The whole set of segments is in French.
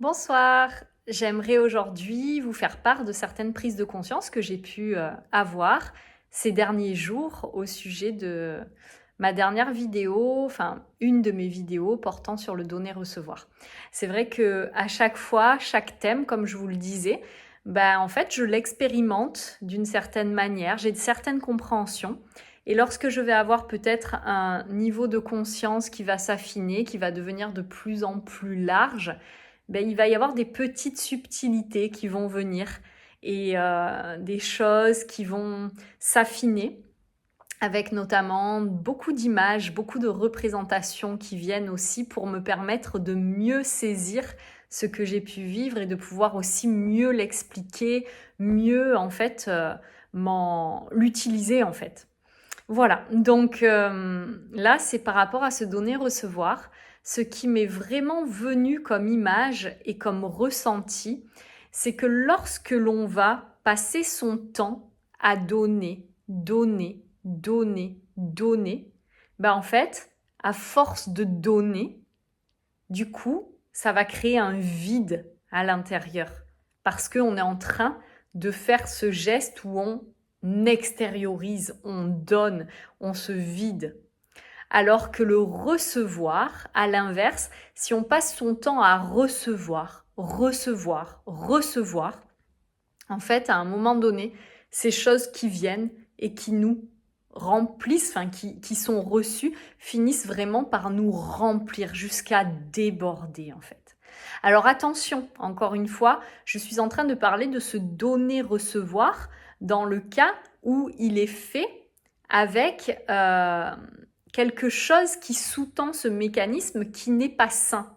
Bonsoir, j'aimerais aujourd'hui vous faire part de certaines prises de conscience que j'ai pu avoir ces derniers jours au sujet de ma dernière vidéo, enfin une de mes vidéos portant sur le donner-recevoir. C'est vrai que à chaque fois, chaque thème, comme je vous le disais, en fait, je l'expérimente d'une certaine manière, j'ai de certaines compréhensions. Et lorsque je vais avoir peut-être un niveau de conscience qui va s'affiner, qui va devenir de plus en plus large, il va y avoir des petites subtilités qui vont venir et des choses qui vont s'affiner avec notamment beaucoup d'images, beaucoup de représentations qui viennent aussi pour me permettre de mieux saisir ce que j'ai pu vivre et de pouvoir aussi mieux l'expliquer, mieux en fait l'utiliser en fait. Voilà, donc là, c'est par rapport à ce donner-recevoir. Ce qui m'est vraiment venu comme image et comme ressenti, c'est que lorsque l'on va passer son temps à donner, donner, donner, donner, en fait, à force de donner, du coup, ça va créer un vide à l'intérieur. Parce qu'on est en train de faire ce geste où on extériorise, on donne, on se vide. Alors que le recevoir, à l'inverse, si on passe son temps à recevoir, recevoir, recevoir, en fait, à un moment donné, ces choses qui viennent et qui nous remplissent, enfin qui sont reçues, finissent vraiment par nous remplir jusqu'à déborder en fait. Alors attention, encore une fois, je suis en train de parler de ce donner-recevoir dans le cas où il est fait avec quelque chose qui sous-tend ce mécanisme qui n'est pas sain.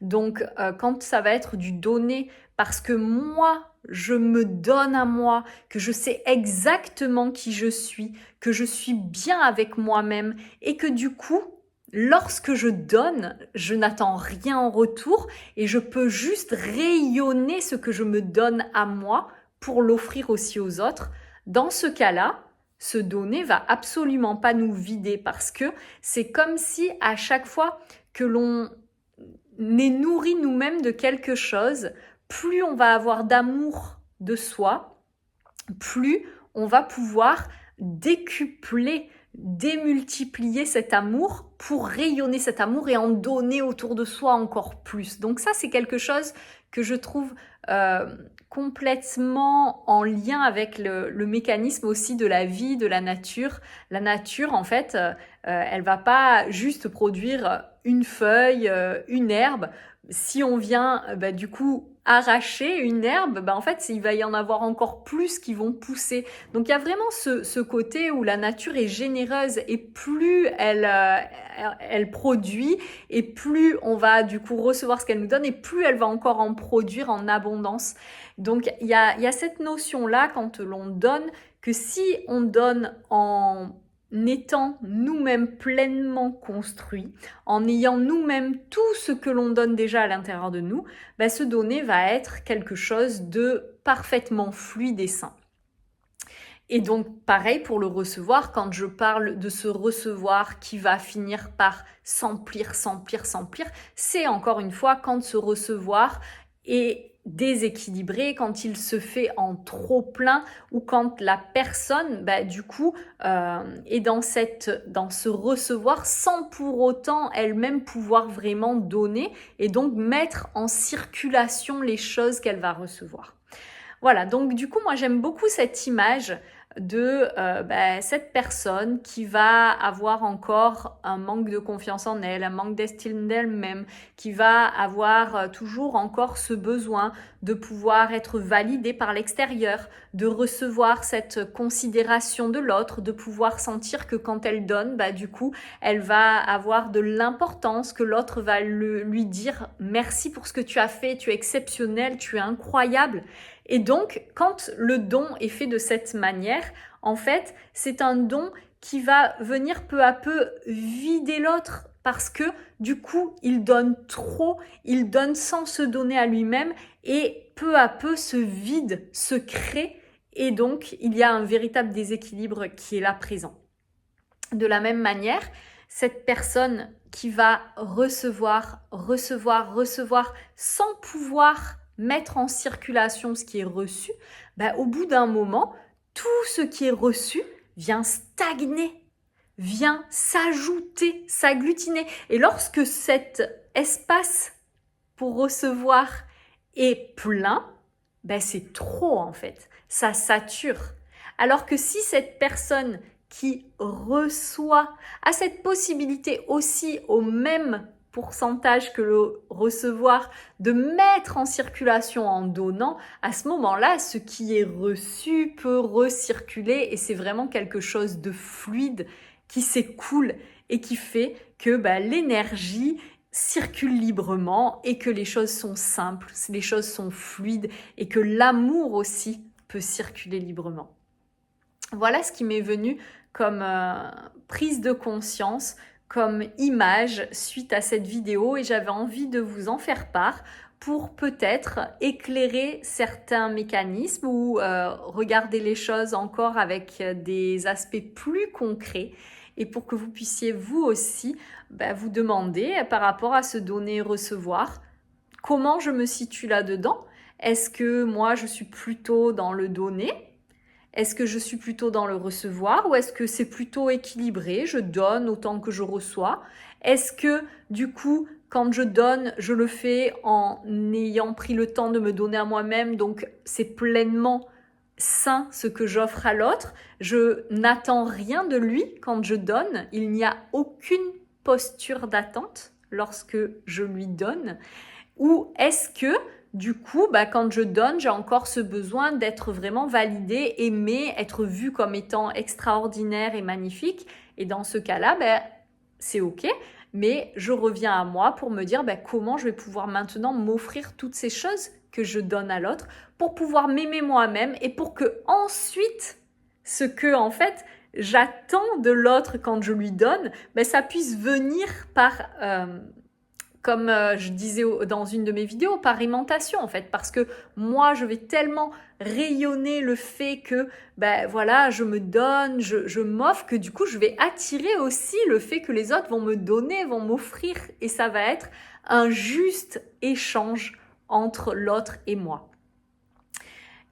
Donc, quand ça va être du donner parce que moi, je me donne à moi, que je sais exactement qui je suis, que je suis bien avec moi-même et que du coup, lorsque je donne, je n'attends rien en retour et je peux juste rayonner ce que je me donne à moi pour l'offrir aussi aux autres. Dans ce cas-là, ce donner va absolument pas nous vider parce que c'est comme si à chaque fois que l'on est nourri nous-mêmes de quelque chose, plus on va avoir d'amour de soi, plus on va pouvoir décupler, démultiplier cet amour pour rayonner cet amour et en donner autour de soi encore plus. Donc ça, c'est quelque chose que je trouve complètement en lien avec le mécanisme aussi de la vie, de la nature. La nature, en fait, elle va pas juste produire une feuille, une herbe. Si on vient, du coup, arracher une herbe, en fait, il va y en avoir encore plus qui vont pousser. Donc, il y a vraiment ce côté où la nature est généreuse et plus elle produit et plus on va du coup recevoir ce qu'elle nous donne et plus elle va encore en produire en abondance. Donc, il y a cette notion-là quand l'on donne que si on donne en étant nous-mêmes pleinement construits, en ayant nous-mêmes tout ce que l'on donne déjà à l'intérieur de nous, ce donner va être quelque chose de parfaitement fluide et sain. Et donc, pareil pour le recevoir, quand je parle de ce recevoir qui va finir par s'emplir, s'emplir, s'emplir, c'est encore une fois quand ce recevoir est déséquilibré, quand il se fait en trop plein ou quand la personne, du coup, est dans ce recevoir sans pour autant elle-même pouvoir vraiment donner et donc mettre en circulation les choses qu'elle va recevoir. Voilà, donc du coup, moi j'aime beaucoup cette image de cette personne qui va avoir encore un manque de confiance en elle, un manque d'estime d'elle-même, qui va avoir toujours encore ce besoin de pouvoir être validée par l'extérieur, de recevoir cette considération de l'autre, de pouvoir sentir que quand elle donne, du coup, elle va avoir de l'importance, que l'autre va lui dire merci pour ce que tu as fait, tu es exceptionnel, tu es incroyable. Et donc, quand le don est fait de cette manière, en fait, c'est un don qui va venir peu à peu vider l'autre parce que du coup, il donne trop, il donne sans se donner à lui-même et peu à peu ce vide se crée et donc il y a un véritable déséquilibre qui est là présent. De la même manière, cette personne qui va recevoir, recevoir, recevoir sans pouvoir mettre en circulation ce qui est reçu, au bout d'un moment, tout ce qui est reçu vient stagner, vient s'ajouter, s'agglutiner. Et lorsque cet espace pour recevoir est plein, c'est trop en fait, ça sature. Alors que si cette personne qui reçoit a cette possibilité aussi au même pourcentage que le recevoir de mettre en circulation en donnant, à ce moment-là, ce qui est reçu peut recirculer et c'est vraiment quelque chose de fluide qui s'écoule et qui fait que l'énergie circule librement et que les choses sont simples, les choses sont fluides et que l'amour aussi peut circuler librement. Voilà ce qui m'est venu comme prise de conscience, comme image suite à cette vidéo et j'avais envie de vous en faire part pour peut-être éclairer certains mécanismes ou regarder les choses encore avec des aspects plus concrets et pour que vous puissiez vous aussi vous demander par rapport à ce donner et recevoir, comment je me situe là-dedans? Est-ce que moi je suis plutôt dans le donner? Est-ce que je suis plutôt dans le recevoir ou est-ce que c'est plutôt équilibré? Je donne autant que je reçois. Est-ce que du coup, quand je donne, je le fais en ayant pris le temps de me donner à moi-même, donc c'est pleinement sain ce que j'offre à l'autre. Je n'attends rien de lui quand je donne. Il n'y a aucune posture d'attente lorsque je lui donne. Ou est-ce que du coup, quand je donne, j'ai encore ce besoin d'être vraiment validé, aimé, être vu comme étant extraordinaire et magnifique. Et dans ce cas-là, c'est OK. Mais je reviens à moi pour me dire comment je vais pouvoir maintenant m'offrir toutes ces choses que je donne à l'autre pour pouvoir m'aimer moi-même et pour que ensuite, ce que en fait j'attends de l'autre quand je lui donne, ça puisse venir par... comme je disais dans une de mes vidéos, par aimantation en fait, parce que moi je vais tellement rayonner le fait que je me donne, je m'offre, que du coup je vais attirer aussi le fait que les autres vont me donner, vont m'offrir, et ça va être un juste échange entre l'autre et moi.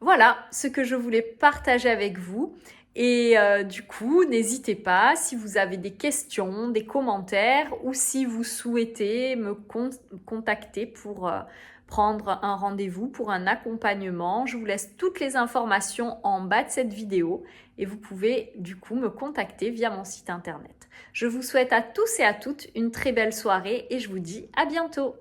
Voilà ce que je voulais partager avec vous. Et du coup, n'hésitez pas, si vous avez des questions, des commentaires ou si vous souhaitez me contacter pour prendre un rendez-vous pour un accompagnement, je vous laisse toutes les informations en bas de cette vidéo et vous pouvez du coup me contacter via mon site internet. Je vous souhaite à tous et à toutes une très belle soirée et je vous dis à bientôt.